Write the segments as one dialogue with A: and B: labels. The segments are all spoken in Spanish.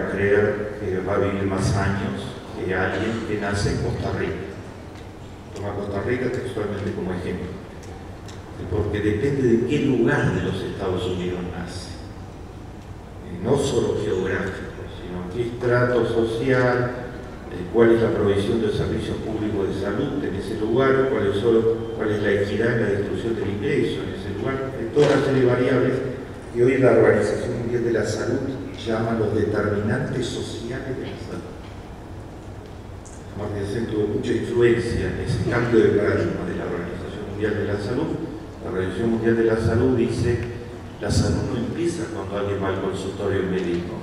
A: creer que va a vivir más años que alguien que nace en Costa Rica. Toma Costa Rica textualmente como ejemplo, porque depende de qué lugar de los Estados Unidos nace, no solo geográfico, sino qué estrato social, cuál es la provisión del servicio público de salud en ese lugar, cuál es la equidad en la distribución del ingreso en ese lugar, toda una serie de variables que hoy la Organización Mundial de la Salud llama los determinantes sociales de la salud. Amartya Sen tuvo mucha influencia en ese cambio de paradigma de la Organización Mundial de la Salud. La Organización Mundial de la Salud dice: la salud no empieza cuando alguien va al consultorio médico.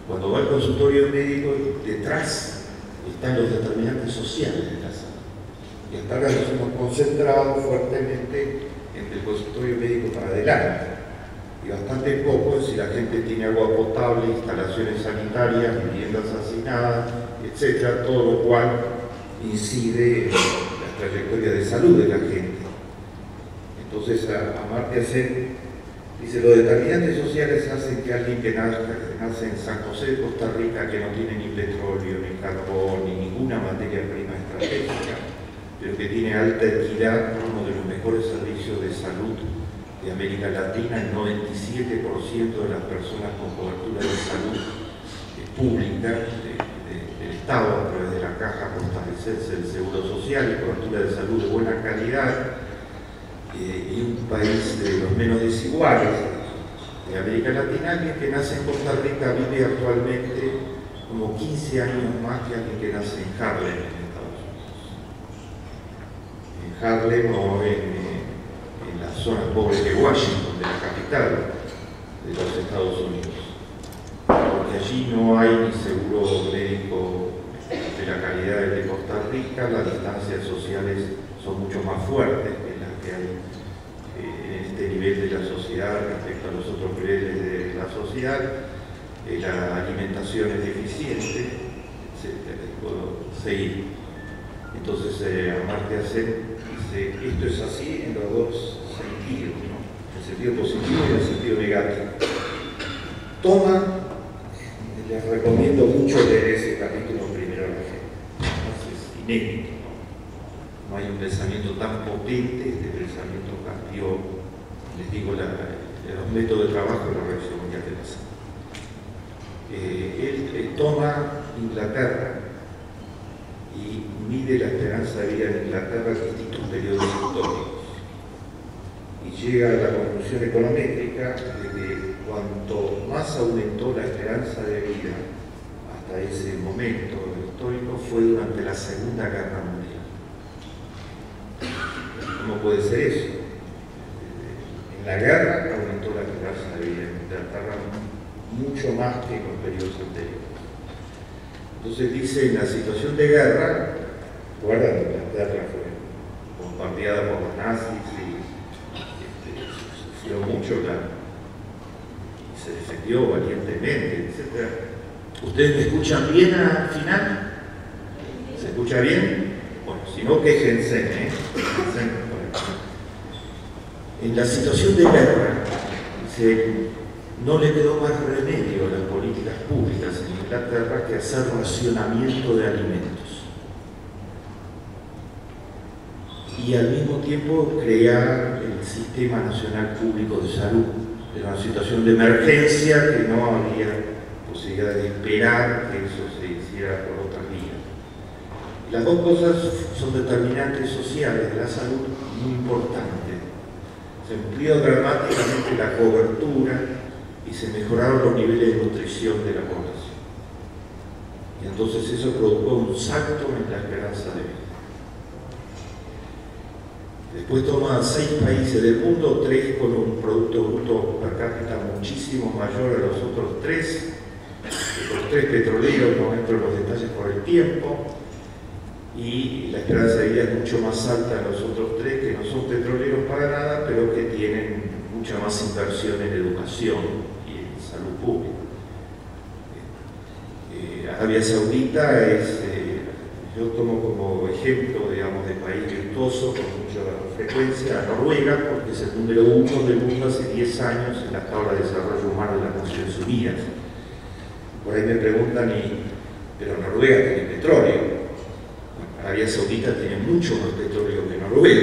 A: Cuando va al consultorio médico, detrás están los determinantes sociales de la salud. Y hasta ahora nos hemos concentrado fuertemente entre el consultorio médico para adelante. Y bastante poco en si la gente tiene agua potable, instalaciones sanitarias, viviendas hacinadas, etc., todo lo cual incide en la trayectoria de salud de la gente. Entonces, Amartya Sen dice: los determinantes sociales hacen que alguien que nace en San José de Costa Rica, que no tiene ni petróleo, ni carbón, ni ninguna materia prima estratégica, pero que tiene alta equidad, uno de los mejores servicios de salud de América Latina, el 97% de las personas con cobertura de salud pública del Estado a través de la Caja Costarricense del Seguro Social y cobertura de salud de buena calidad, y un país de los menos desiguales de América Latina. Alguien que nace en Costa Rica vive actualmente como 15 años más que alguien que nace en Harlem, en Estados Unidos. En Harlem o en las zonas pobres de Washington, de la capital de los Estados Unidos, porque allí no hay ni seguro médico de la calidad de Costa Rica, las distancias sociales son mucho más fuertes que las que hay en este nivel de la sociedad respecto a los otros niveles de la sociedad, la alimentación es deficiente, etc. Puedo seguir. Entonces, Amartya Sen dice: esto es así en los dos sentidos, ¿no? En el sentido positivo y en el sentido negativo. Les recomiendo mucho leer ese capítulo primero a la gente. Es inédito, ¿no? No hay un pensamiento tan potente. Este pensamiento cambió, les digo, los métodos de trabajo de la Organización Mundial de la Salud. Él toma Inglaterra y mide la esperanza de vida en Inglaterra en distintos periodos históricos y llega a la conclusión econométrica de que cuanto más aumentó la esperanza de vida hasta ese momento histórico fue durante la Segunda Guerra Mundial. ¿Cómo puede ser eso? En la guerra aumentó la esperanza de vida en Inglaterra mucho más que en los periodos anteriores. Entonces dice: en la situación de guerra, recuerdan, Inglaterra fue bombardeada por los nazis y sufrió mucho, y se defendió valientemente, etc. ¿Ustedes me escuchan bien al final? ¿Se escucha bien? Bueno, si no, quéjense, En la situación de guerra, dice, no le quedó más remedio a las políticas públicas en Inglaterra que hacer racionamiento de alimentos y al mismo tiempo crear el Sistema Nacional Público de Salud. Era una situación de emergencia que no había posibilidad de esperar que eso se hiciera por otras vías. Las dos cosas son determinantes sociales de la salud muy importantes. Se amplió dramáticamente la cobertura y se mejoraron los niveles de nutrición de la población. Y entonces eso provocó un salto en la esperanza de vida. Después toma 6 países del mundo, 3 con un Producto Bruto Per Cápita muchísimo mayor a los otros 3. Los 3 petroleros, no entro en los detalles por el tiempo, y la esperanza de vida es mucho más alta en los otros 3 que no son petroleros para nada, pero que tienen mucha más inversión en educación y en salud pública. Arabia Saudita yo tomo como ejemplo, digamos, de país virtuoso con mucha frecuencia a Noruega, porque es el número 1 del mundo hace 10 años en la tabla de desarrollo humano de las Naciones Unidas. Por ahí me preguntan, pero Noruega tiene petróleo. Arabia Saudita tiene mucho más petróleo que Noruega.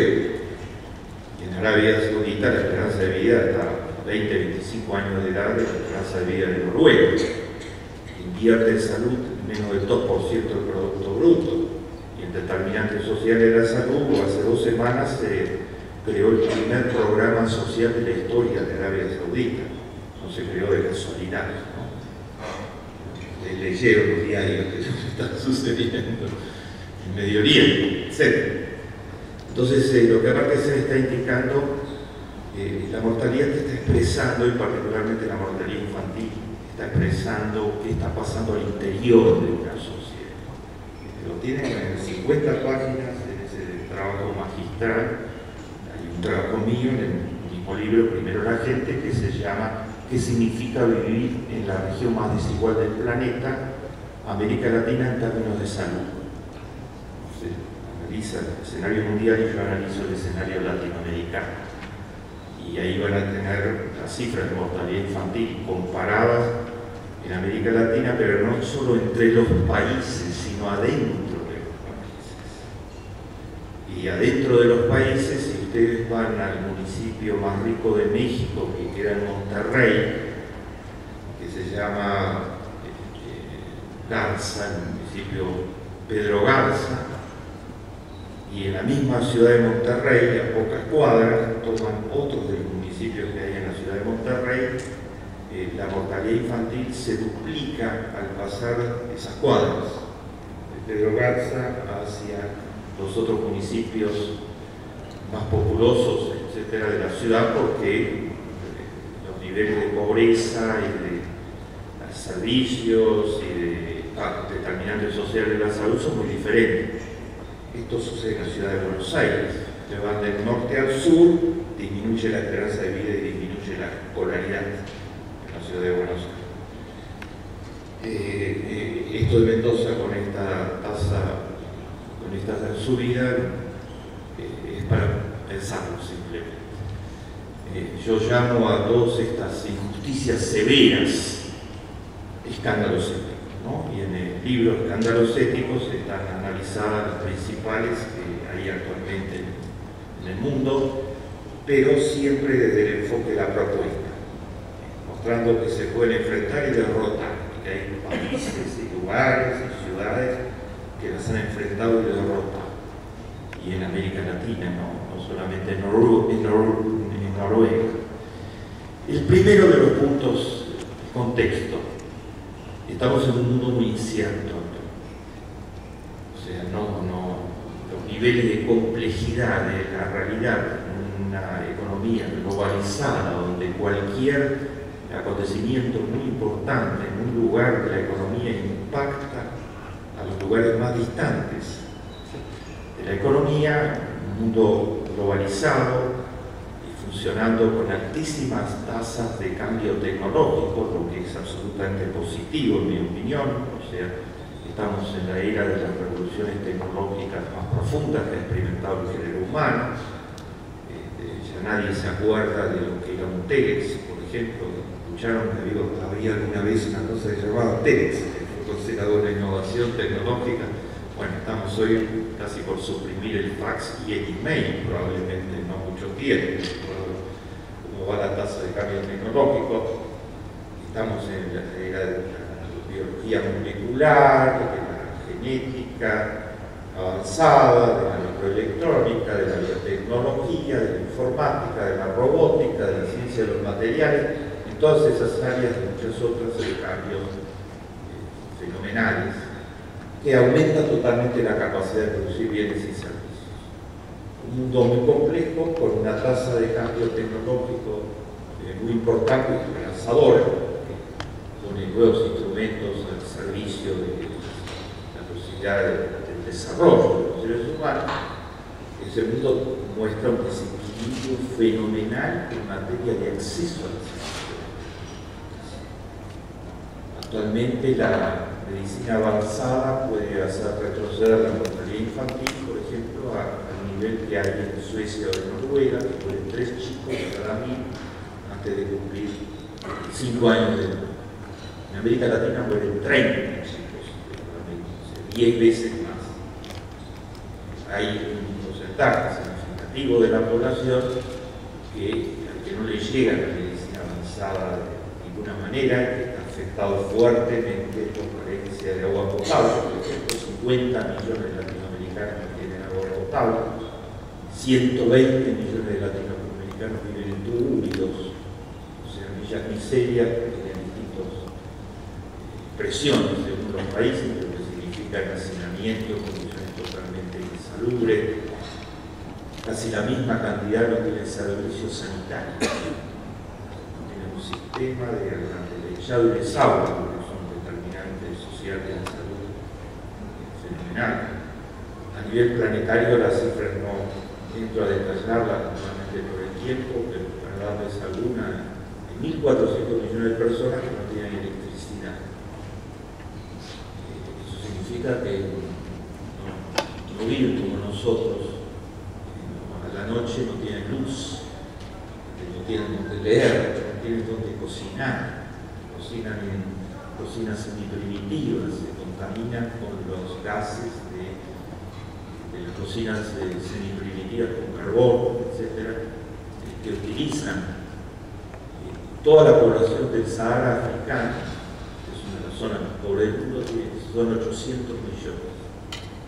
A: Y en Arabia Saudita la esperanza de vida está a 20, 25 años de edad de la esperanza de vida de Noruega. Invierte en salud menos del 2% del Producto Bruto. Y en determinantes sociales de la salud, hace 2 semanas se creó el primer programa social de la historia de Arabia Saudita. No se creó de casualidad, ¿no? Leyeron los diarios que eso está sucediendo en Medio Oriente, etc. Entonces, lo que aparte se está indicando, la mortalidad que está expresando, y particularmente la mortalidad infantil, está expresando qué está pasando al interior de una sociedad. Lo tienen en 50 páginas en ese trabajo magistral. Hay un trabajo mío en el mismo libro, Primero la gente, que se llama ¿Qué significa vivir en la región más desigual del planeta, América Latina, en términos de salud? Se analiza el escenario mundial y yo analizo el escenario latinoamericano. Y ahí van a tener las cifras de mortalidad infantil comparadas en América Latina, pero no solo entre los países, sino adentro de los países. Y adentro de los países, si ustedes van al municipio más rico de México, que queda en Monterrey, que se llama Garza, el municipio Pedro Garza, y en la misma ciudad de Monterrey, a pocas cuadras, toman otros de los municipios que hay en la ciudad de Monterrey, la mortalidad infantil se duplica al pasar esas cuadras, de Pedro Garza hacia los otros municipios más populosos, etcétera, de la ciudad, porque los niveles de pobreza y de servicios y de determinantes sociales de la salud son muy diferentes. Esto sucede en la ciudad de Buenos Aires. Se van del norte al sur, disminuye la esperanza de vida y disminuye la escolaridad en la ciudad de Buenos Aires. Esto de Mendoza, con esta tasa, con esta subida, es para pensarlo simplemente. Yo llamo a todas estas injusticias severas escándalos éticos, ¿no? Y en el libro Escándalos Éticos están analizadas las principales que hay actualmente en el mundo, pero siempre desde el enfoque de la propuesta, mostrando que se pueden enfrentar y derrotar, que hay países y lugares y ciudades que las han enfrentado y derrotado. Y en América Latina, no solamente en Noruega. El primero de los puntos, el contexto. Estamos en un mundo muy incierto. O sea, los niveles de complejidad de la realidad en una economía globalizada, donde cualquier acontecimiento muy importante en un lugar de la economía impacta a los lugares más distantes de la economía, un mundo globalizado y funcionando con altísimas tasas de cambio tecnológico, lo que es absolutamente positivo en mi opinión. O sea, estamos en la era de las revoluciones tecnológicas más profundas que ha experimentado el género humano. Ya nadie se acuerda de lo que era un Telex, por ejemplo. Escucharon que había alguna vez una cosa que se llamaba Telex, que fue considerado una innovación tecnológica. Bueno, estamos hoy casi por suprimir el fax y el email, probablemente no mucho tiempo, cómo va la tasa de cambio tecnológico. Estamos en la era de la biología molecular, de la genética avanzada, de la microelectrónica, de la biotecnología, de la informática, de la robótica, de la ciencia de los materiales, en todas esas áreas y muchas otras de cambios fenomenales, que aumenta totalmente la capacidad de producir bienes y servicios. Un mundo muy complejo, con una tasa de cambio tecnológico muy importante y esperanzadora, con nuevos instrumentos al servicio de la posibilidad del desarrollo de los seres humanos. Ese mundo muestra un desequilibrio fenomenal en materia de acceso a la ciencia. Actualmente la medicina avanzada puede hacer retroceder la mortalidad infantil, por ejemplo, al nivel que hay en Suecia o en Noruega, que mueren 3 chicos de cada 1000 antes de cumplir 5 años de edad. En América Latina mueren 30 chicos, 10 veces más. Hay un porcentaje significativo de la población al que no le llega la medicina avanzada de ninguna manera, que está afectado fuertemente por carencia de agua potable. Por ejemplo, 50 millones de latinoamericanos no tienen agua potable, 120 millones de latinoamericanos viven en tubos húmedos, o sea, villas miserias que tienen distintas presiones según los países, lo que significa el hacinamiento, condiciones totalmente insalubres. Casi la misma cantidad no tienen servicios sanitarios. Tienen un sistema de alcantarillado y desagüe, que son determinantes sociales de la salud fenomenal. A nivel planetario las cifras no entro a detallarlas normalmente por el tiempo, pero para darles alguna, hay 1.400 millones de personas que no tienen electricidad. Eso significa que no viven como nosotros. A la noche no tienen luz, no tienen donde leer, no tienen donde cocinar, cocinan en cocinas semiprimitivas, se contaminan con los gases de las cocinas semiprimitivas con carbón, etcétera, que utilizan toda la población del Sahara africano, que es una de las zonas más pobres del mundo, son 800 millones.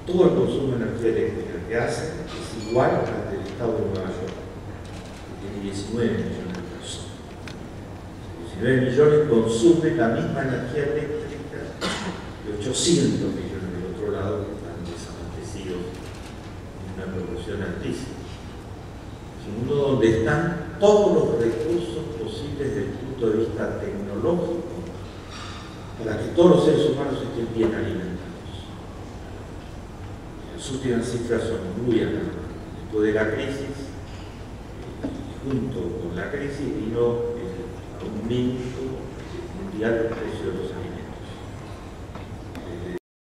A: Todo el consumo de energía eléctrica que hacen es igual al del Estado de Nueva York, que tiene 19 millones de personas. 19 millones consumen la misma energía eléctrica de 800 millones del otro lado, que están desabastecidos en una proporción altísima. Es un mundo donde están todos los recursos posibles desde el punto de vista tecnológico para que todos los seres humanos estén bien alimentados. Las últimas cifras son muy alarmantes. Después de la crisis, junto con la crisis, vino el aumento mundial del precio de los alimentos.